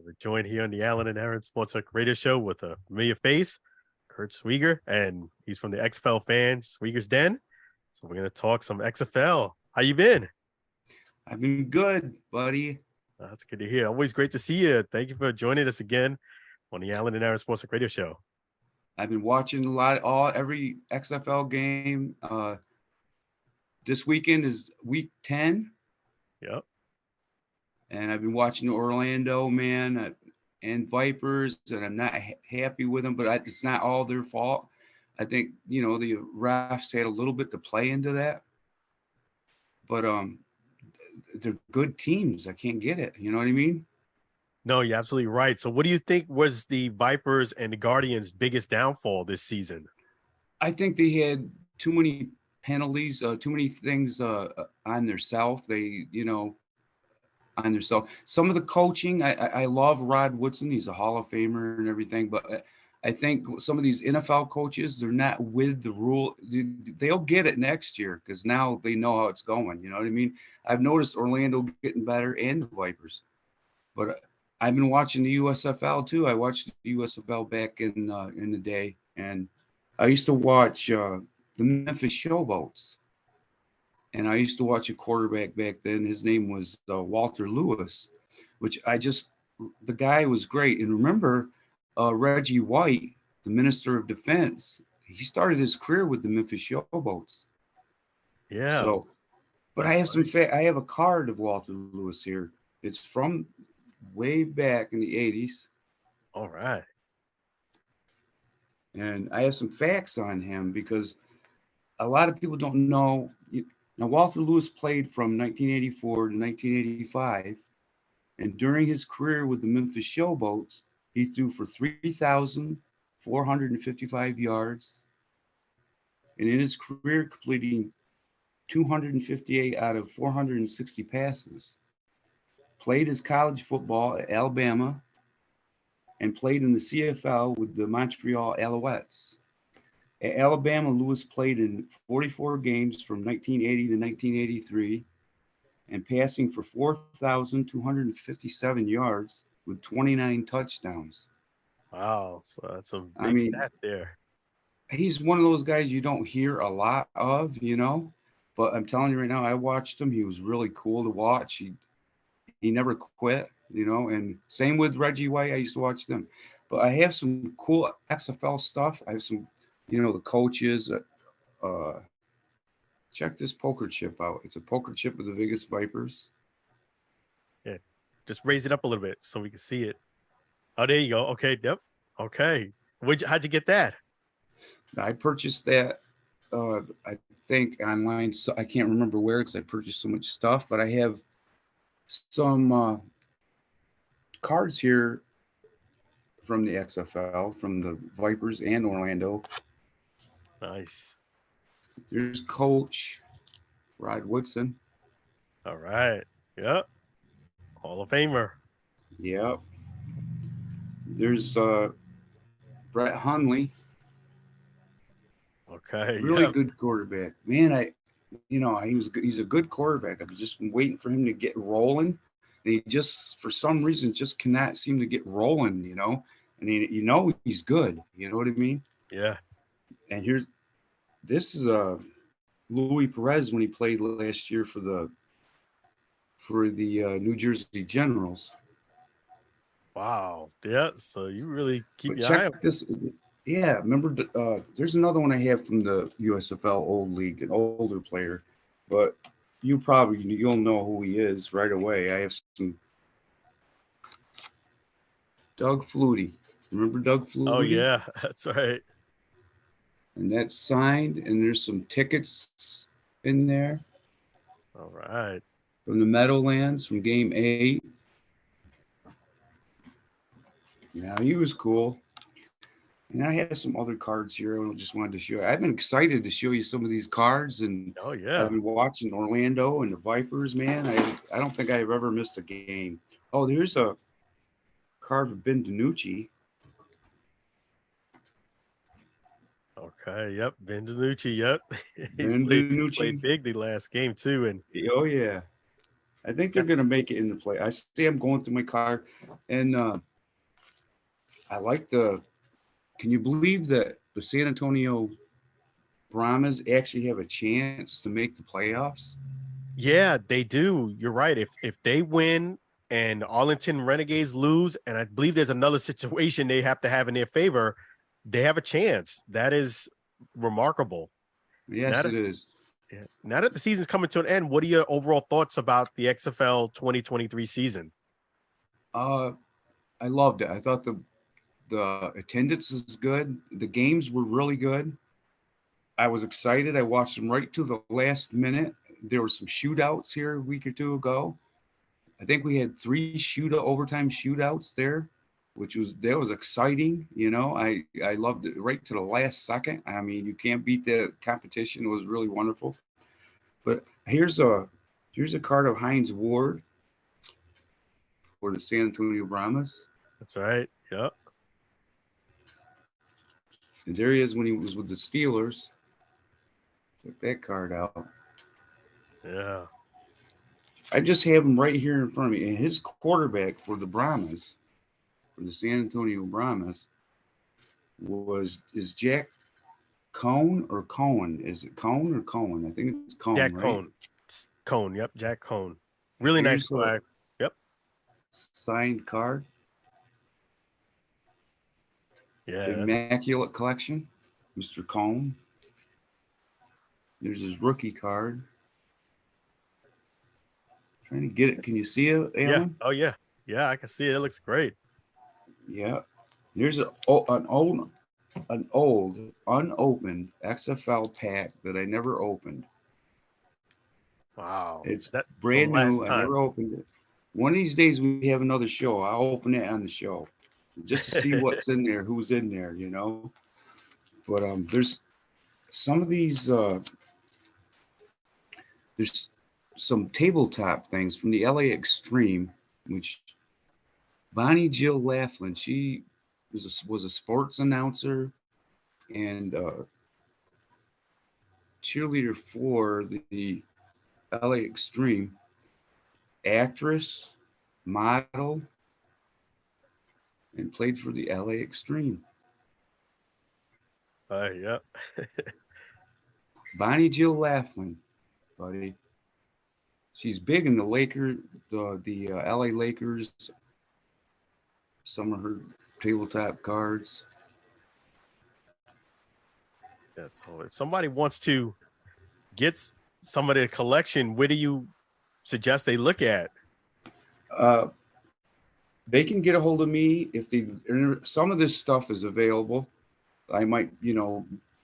We're joined here on the Allen and Aaron Sports Talk Radio Show with a familiar face, Curt Schweiger, and he's from the XFL fan, Schweiger's Den. So we're gonna talk some XFL. How you been? I've been good, buddy. That's good to hear. Always great to see you. Thank you for joining us again on the Allen and Aaron Sports Talk Radio Show. I've been watching every XFL game. This weekend is week 10. Yep. And I've been watching Orlando, man, and Vipers, and I'm not happy with them, but it's not all their fault. I think, the refs had a little bit to play into that. But they're good teams. I can't get it. You know what I mean? No, you're absolutely right. So what do you think was the Vipers and the Guardians' biggest downfall this season? I think they had too many penalties, too many things on their self. On themselves. Some of the coaching, I love Rod Woodson. He's a Hall of Famer and everything, but I think some of these NFL coaches, they're not with the rule. They'll get it next year because now they know how it's going. You know what I mean? I've noticed Orlando getting better and the Vipers, but I've been watching the USFL too. I watched the USFL back in the day, and I used to watch the Memphis Showboats. And I used to watch a quarterback back then. His name was Walter Lewis, the guy was great. And remember, Reggie White, the Minister of Defense, he started his career with the Memphis Showboats. Yeah. So, but I have I have a card of Walter Lewis here. It's from way back in the 80s. All right. And I have some facts on him because a lot of people don't know. Now, Walter Lewis played from 1984 to 1985, and during his career with the Memphis Showboats, he threw for 3,455 yards, and in his career, completing 258 out of 460 passes. Played his college football at Alabama, and played in the CFL with the Montreal Alouettes. At Alabama, Lewis played in 44 games from 1980 to 1983 and passing for 4,257 yards with 29 touchdowns. Wow. So that's some big stats there. He's one of those guys you don't hear a lot of, but I'm telling you right now, I watched him. He was really cool to watch. He never quit, and same with Reggie White. I used to watch them. But I have some cool XFL stuff. I have some the coaches, check this poker chip out. It's a poker chip of the Vegas Vipers. Yeah, just raise it up a little bit so we can see it. Oh, there you go. Okay, yep. Okay, how'd you get that? I purchased that. I think online. So I can't remember where because I purchased so much stuff. But I have some cards here from the XFL, from the Vipers and Orlando. Nice. There's Coach Rod Woodson. All right. Yep. Hall of Famer. Yep. There's Brett Hundley. Okay. Really good quarterback. Man, he's a good quarterback. I've just been waiting for him to get rolling. And he just, for some reason, just cannot seem to get rolling, And he's good. You know what I mean? Yeah. And this is Louis Perez when he played last year for the New Jersey Generals. Wow. Yeah. So you really keep your eye on this. Yeah. Remember, there's another one I have from the USFL Old League, an older player, but you'll know who he is right away. I have some Doug Flutie. Remember Doug Flutie? Oh yeah, that's right. And that's signed, and there's some tickets in there. All right. From the Meadowlands, from Game 8. Yeah, he was cool. And I have some other cards here I just wanted to show you. I've been excited to show you some of these cards, and oh yeah, I've been watching Orlando and the Vipers, man. I don't think I've ever missed a game. Oh, there's a card of Ben DiNucci. Okay, yep. Ben DiNucci, yep. He played big the last game too. And oh yeah. I think they're going to make it in the play. I see I'm going through my card, and I like the. Can you believe that the San Antonio Brahmas actually have a chance to make the playoffs? Yeah, they do. You're right. If they win and Arlington Renegades lose, and I believe there's another situation they have to have in their favor, they have a chance. That is remarkable. Now Yes, that, it is. yeah, now that the season's coming to an end, what are your overall thoughts about the XFL 2023 season? Uh, I loved it. I thought the attendance is good. The games were really good. I was excited. I watched them right to the last minute. There were some shootouts here a week or two ago. I think we had three overtime shootouts there, which was exciting. I loved it right to the last second. I mean, you can't beat the competition. It was really wonderful. But here's a card of Heinz Ward for the San Antonio Brahmas. That's right. Yep. And there he is when he was with the Steelers. Took that card out. Yeah. I just have him right here in front of me. And his quarterback for the Brahmas, for the San Antonio Brahmas, is Jack Cohn or Cohen? Is it Cohn or Cohen? I think it's Cohn, Jack right? Cohn. Cohn. Yep. Jack Cohn. Really nice Here's a guy. Yep. signed card. Yeah. Immaculate collection, Mr. Cohn. There's his rookie card. Trying to get it. Can you see it, Yeah. Alan? Oh yeah. Yeah, I can see it. It looks great. Yeah. There's an old unopened XFL pack that I never opened. Wow. It's That brand from new. last I time. never opened it. One of these days we have another show. I'll open it on the show just to see what's in there, who's in there. But there's some of these. There's some tabletop things from the LA Extreme, which Bonnie Jill Laughlin. She was a sports announcer and cheerleader for the LA Extreme, actress, model, and played for the LA Extreme. Yep. Bonnie Jill Laughlin, buddy. She's big in the LA Lakers. Some of her tabletop cards. Yeah, so if somebody wants to get some of the collection, where do you suggest they look at? Uh, they can get a hold of me if some of this stuff is available. I might,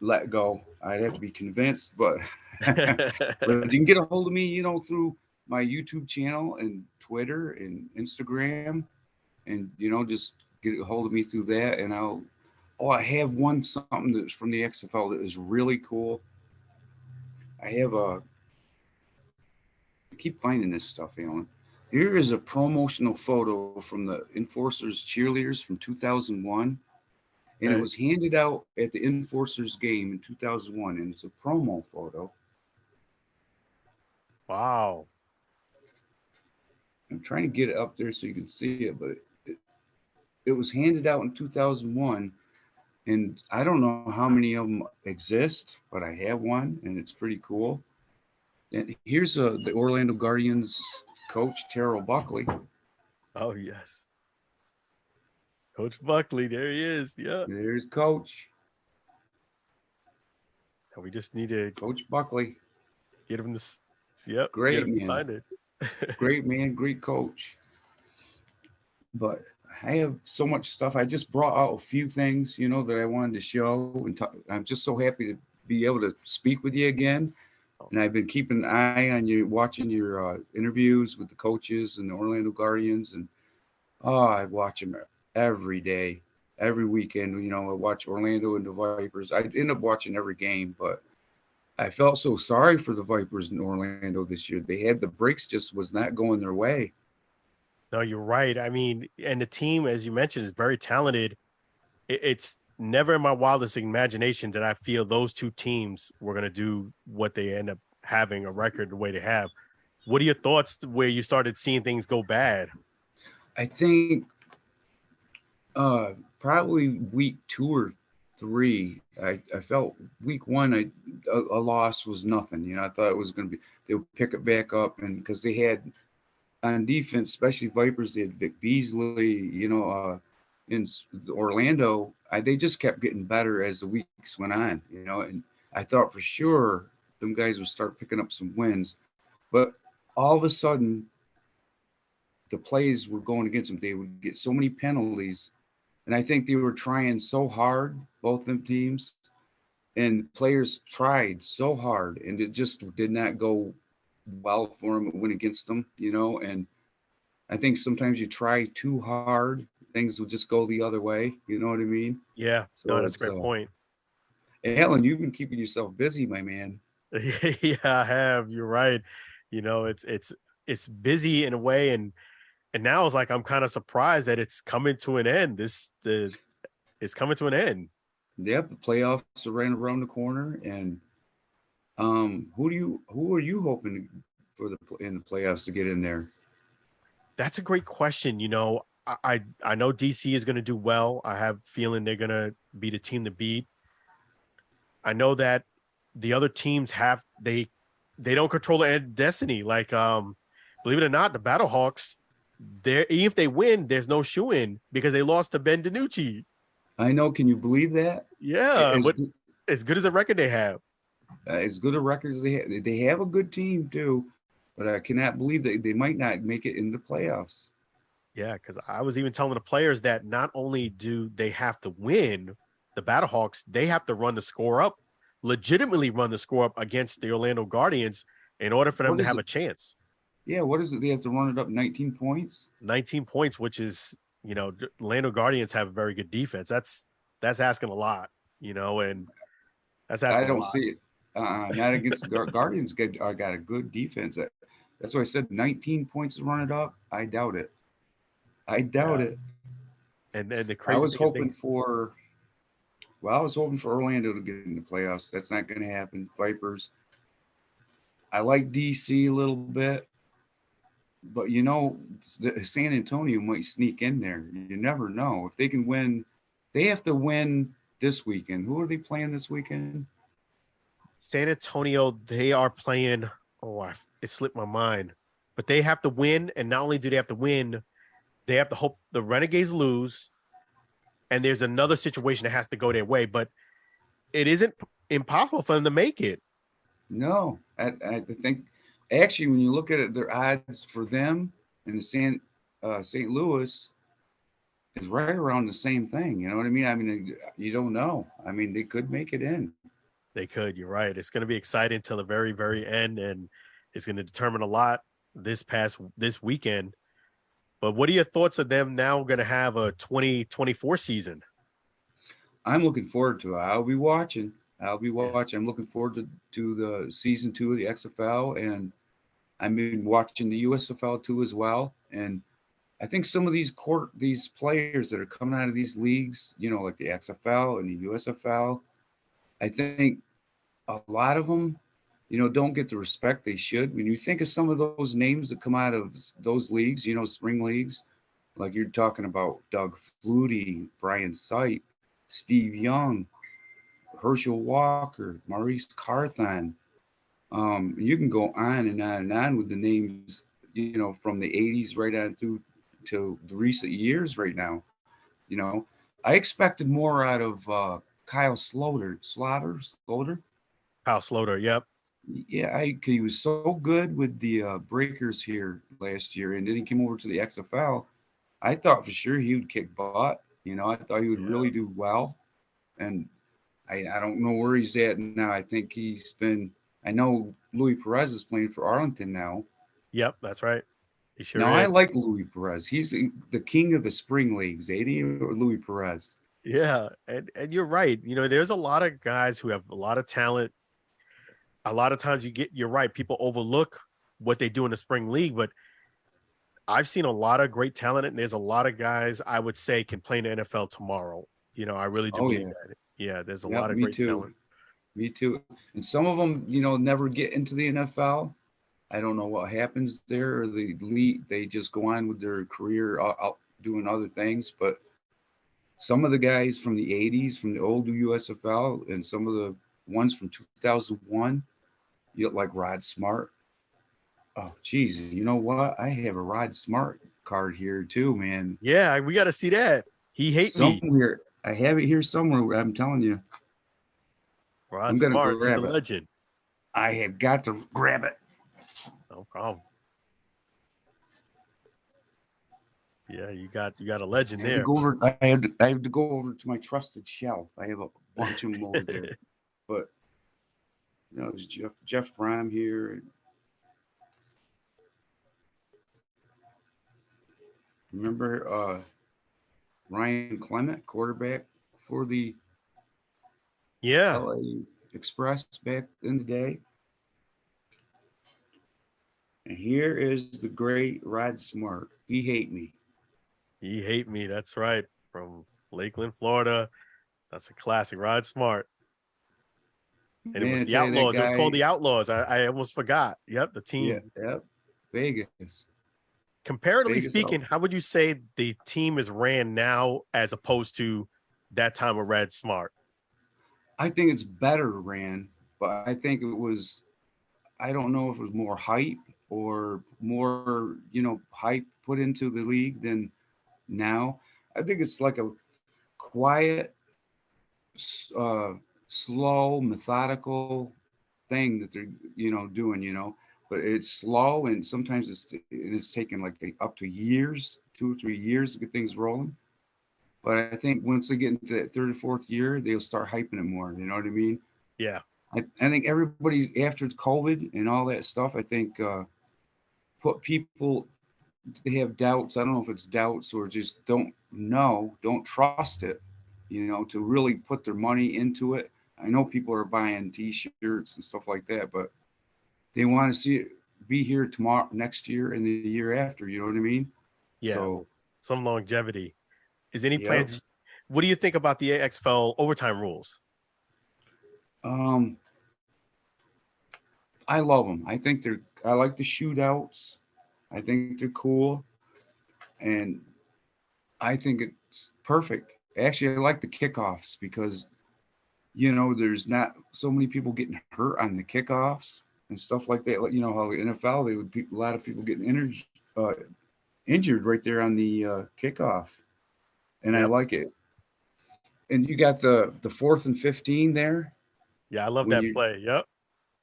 let go. I'd have to be convinced, but but you can get a hold of me, through my YouTube channel and Twitter and Instagram, and just get a hold of me through that. And I have something that's from the XFL that is really cool. I keep finding this stuff, Alan. Here is a promotional photo from the Enforcers cheerleaders from 2001. And it Okay. was handed out at the Enforcers game in 2001. And it's a promo photo. Wow. I'm trying to get it up there so you can see it, but it was handed out in 2001. And I don't know how many of them exist, but I have one, and it's pretty cool. And here's the Orlando Guardians coach, Terrell Buckley. Oh yes. Coach Buckley, there he is. Yeah. There's Coach. And we just need to Coach Buckley. get him this. Yep. Get Great him to man. sign it. Great man, great coach. But I have so much stuff. I just brought out a few things, that I wanted to show. And I'm just so happy to be able to speak with you again. And I've been keeping an eye on you, watching your interviews with the coaches and the Orlando Guardians. And I watch them every day, every weekend. I watch Orlando and the Vipers. I end up watching every game, but I felt so sorry for the Vipers in Orlando this year. They had the breaks just was not going their way. No, you're right. I mean, and the team, as you mentioned, is very talented. It's never in my wildest imagination that I feel those two teams were going to do what they end up having a record the way they have. What are your thoughts where you started seeing things go bad? I think probably week 2 or 3. I felt week 1, a loss was nothing. I thought it was going to be they would pick it back up, and because they had on defense, especially Vipers, they had Vic Beasley. In Orlando, they just kept getting better as the weeks went on. And I thought for sure them guys would start picking up some wins, but all of a sudden the plays were going against them. They would get so many penalties, and I think they were trying so hard, both them teams, and players tried so hard, and it just did not go well for them. It went against them, and I think sometimes you try too hard, things will just go the other way. You know what I mean? Yeah, no, So that's a it's great point. Alan, you've been keeping yourself busy, my man. Yeah, I have. You're right. It's busy in a way, and now it's like I'm kind of surprised that it's coming to an end. It's coming to an end. Yep, the playoffs are right around the corner, and who are you hoping for in the playoffs to get in there? That's a great question. I know DC is going to do well. I have a feeling they're going to be the team to beat. I know that the other teams they don't control their destiny. Like believe it or not, the Battlehawks, even if they win, there's no shoe in because they lost to Ben DiNucci. I know. Can you believe that? Yeah, As but as good as the record they have. as good a record as they have a good team too, but I cannot believe that they might not make it in the playoffs. Yeah, because I was even telling the players that not only do they have to win the Battlehawks, they have to run the score up, legitimately run the score up against the Orlando Guardians in order for them What to is have it? a chance. Yeah, what is it? They have to run it up 19 points. 19 points, which is, the Orlando Guardians have a very good defense. That's asking a lot, and that's I asking a don't lot. see it. Not against the Guardians. Got a good defense. That's why I said 19 points to run it up. I doubt it. I doubt Yeah. it. And the I crazy was thing I hoping think, for. Well, I was hoping for Orlando to get in the playoffs. That's not going to happen. Vipers. I like DC a little bit, but San Antonio might sneak in there. You never know if they can win. They have to win this weekend. Who are they playing this weekend? San Antonio, they are playing. It slipped my mind, but they have to win. And not only do they have to win, they have to hope the Renegades lose. And there's another situation that has to go their way, but it isn't impossible for them to make it. No, I think actually when you look at it, their odds for them and St. Louis is right around the same thing. You know what I mean? I mean, you don't know. I mean, they could make it in. They could. You're right. It's going to be exciting till the very, very end, and it's going to determine a lot this weekend. But what are your thoughts of them now going to have a 2024 season? I'm looking forward to it. I'll be watching. I'll be Yeah. watching. I'm looking forward to the season 2 of the XFL, and I've been watching the USFL too as well. And I think some of these players that are coming out of these leagues, like the XFL and the USFL, I think a lot of them, don't get the respect they should. When you think of some of those names that come out of those leagues, spring leagues, like you're talking about Doug Flutie, Brian Sipe, Steve Young, Herschel Walker, Maurice Carthon. You can go on and on and on with the names, from the 80s right on through to the recent years right now. You know, I expected more out of Kyle Slaughter. Kyle Sloter. Yep. Yeah, he was so good with the Breakers here last year, and then he came over to the XFL. I thought for sure he would kick butt. I thought he would Yeah. really do well, and I don't know where he's at now. I think he's been. I know Louis Perez is playing for Arlington now. Yep. That's right. He sure Now I is. like Louis Perez. He's the king of the spring leagues. 80 or Louis Perez. Yeah. And you're right. There's a lot of guys who have a lot of talent. A lot of times you're right. People overlook what they do in the spring league, but I've seen a lot of great talent, and there's a lot of guys I would say can play in the NFL tomorrow. I really do Oh believe yeah, that. Yeah, there's a yep. lot of Me great too. talent. Me too. And some of them, never get into the NFL. I don't know what happens there, or they just go on with their career out doing other things. But some of the guys from the 80s, from the old USFL, and some of the ones from 2001, you look like Rod Smart. Oh, geez, you know what? I have a Rod Smart card here too, man. Yeah, we got to see that. He hate me. Somewhere, I have it here somewhere. I'm telling you, Rod I'm gonna Smart, he's a grab it. legend. I have got to grab it. No problem. Yeah, you got a legend I have to there. go over. I have to go over to my trusted shelf. I have a bunch of them over there. But there's Jeff Brom here. Remember Ryan Clement, quarterback for the Yeah, LA Express back in the day. And here is the great Rod Smart. He hate me. he hate me. That's right. From Lakeland, Florida. That's a classic. Rod Smart. And it was Man, I the tell you that Outlaws. It was called guy. the Outlaws. I almost forgot. Yep, the Yeah, team. yep. Vegas. Comparatively Vegas speaking, how would you say the team is ran now as opposed to that time with Red Smart? I think it's better ran, but I think it was, I don't know if it was more hype or more, hype put into the league than now. I think it's like a quiet, uh, slow, methodical thing that they're, doing, but it's slow, and sometimes it's taken like up to years, 2 or 3 years to get things rolling. But I think once they get into that third or fourth year, they'll start hyping it more. You know what I mean? Yeah. I think everybody's after COVID and all that stuff. I think put people, they have doubts. I don't know if it's doubts or just don't trust it. To really put their money into it. I know people are buying T-shirts and stuff like that, but they want to see it be here tomorrow, next year, and the year after. You know what I mean? Yeah. So, Some longevity. Is any yep. plans? What do you think about the XFL overtime rules? Um, I love them. I like the shootouts. I think they're cool, and I think it's perfect. Actually, I like the kickoffs because there's not so many people getting hurt on the kickoffs and stuff like that. Like, how the NFL, they would be a lot of people getting injured right there on the kickoff, and I Yep. like it. And you got the 4th and 15 there Yeah, I love when that play. Yep.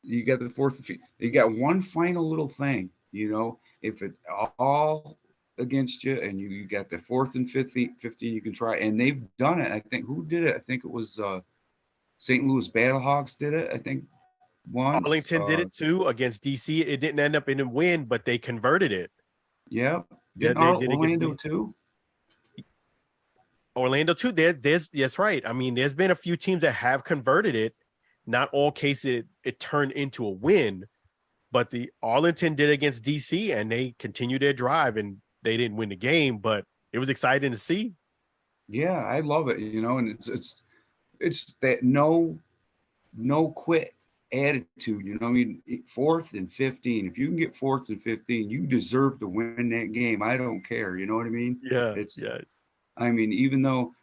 you got the you got one final little thing, if it all against you, and you got the 4th and 15, you can try, and they've done it. I think who did it? I think it was St. Louis Battlehawks did it. I think once. Arlington did it too against DC. It didn't end up in a win, but they converted it. Yeah, Yeah, didn't they did against Orlando DC. too? Orlando too. There's that's right. I mean, there's been a few teams that have converted it. Not all cases it turned into a win, but the Arlington did against DC, and they continued their drive, and they didn't win the game, but it was exciting to see. Yeah, I love it. And it's that no quit attitude. I mean, 4th and 15. If you can get 4th and 15, you deserve to win that game. I don't care. You know what I mean? Yeah, It's. yeah, I mean, even though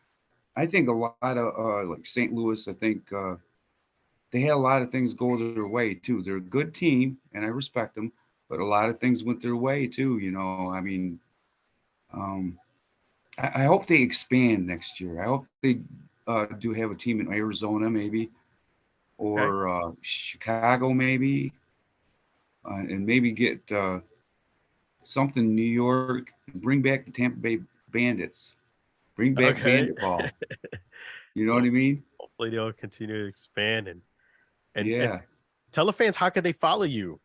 I think a lot of like St. Louis, I think they had a lot of things go their way too. They're a good team, and I respect them, but a lot of things went their way too. I mean, um, I hope they expand next year. I hope they do have a team in Arizona, maybe, okay. or Chicago, maybe, and maybe get something in New York. Bring back the Tampa Bay Bandits. Bring back Okay. Bandit Ball. You know what I So mean? hopefully they'll continue to expand and Yeah. tell the fans how could they follow you?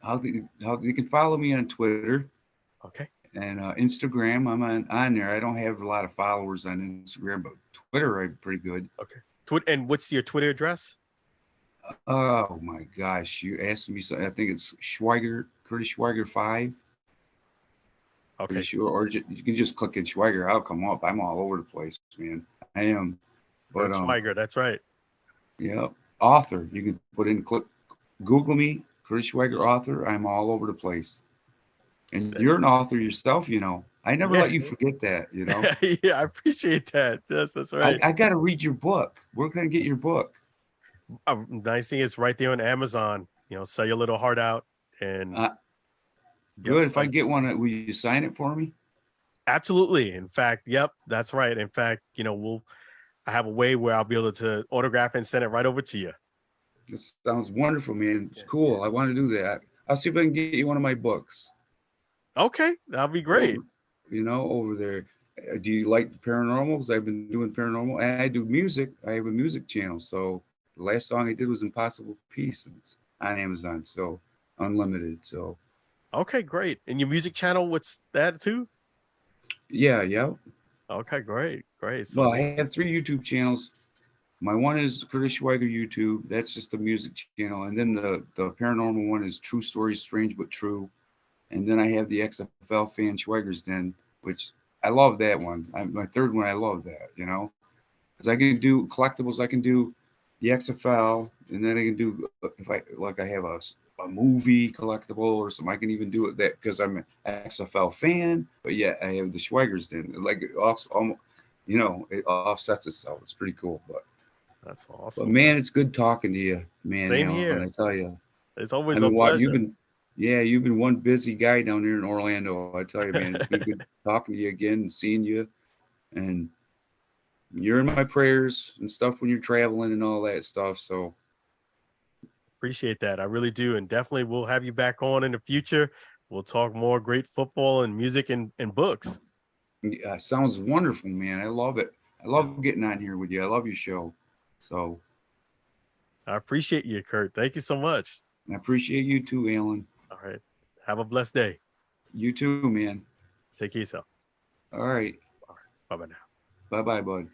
How they can follow me on Twitter Okay. and Instagram. I'm on there. I don't have a lot of followers on Instagram, but Twitter I'm pretty good. Okay. And what's your Twitter address? Oh my gosh, you asked me something. I think it's Schweiger, Curtis Schweiger 5. Pretty Okay. sure, or you can just click in Schweiger. I'll come up. I'm all over the place, man. I am, but Curt Schweiger, that's right. yeah, author. You can put in click, Google me, Curtis Schweiger author. I'm all over the place. And you're an author yourself, you know. I never Yeah. let you forget that, you know. Yeah, I appreciate that. Yes, that's right. I got to read your book. Where can I get your book? Nice thing is right there on Amazon. Sell your little heart out, and Uh, yep, Good. If I get one, will you sign it for me? absolutely. In fact, yep, that's right. In fact, I have a way where I'll be able to autograph and send it right over to you. That sounds wonderful, man. Yeah. Cool. I want to do that. I'll see if I can get you one of my books Okay, that'll be great. over, over there. Do you like paranormal? Because I've been doing paranormal and I do music. I have a music channel. So the last song I did was Impossible Peace. It's on Amazon. So unlimited. So Okay, great. And your music channel, what's that too? yeah. Okay, great, great. So Well, I have 3 YouTube channels. My one is Curtis Schweiger YouTube. That's just a music channel. And then the paranormal one is True Stories, Strange But True. And then I have the XFL fan Schweiger's Den, which I love that one. My third one, I love that, because I can do collectibles. I can do the XFL, and then I can do if I have a movie collectible or something. I can even do it that because I'm an XFL fan, but yeah, I have the Schweiger's Den. Like it it offsets itself. It's pretty cool. that's But awesome. man, it's good talking to you, man, Same Alan. here. I tell you. It's I always a mean, pleasure. you've been one busy guy down here in Orlando. I tell you, man, it's been good talking to you again and seeing you. And you're in my prayers and stuff when you're traveling and all that stuff. So, Appreciate that. I really do. And definitely we'll have you back on in the future. We'll talk more great football and music and books. yeah, sounds wonderful, man. I love it. I Yeah. love getting on here with you. I love your show. So, I appreciate you, Curt. Thank you so much. I appreciate you too, Alan. All right. Have a blessed day. You too, man. Take care of yourself. All right. All right. Bye bye now. Bye bye, bud.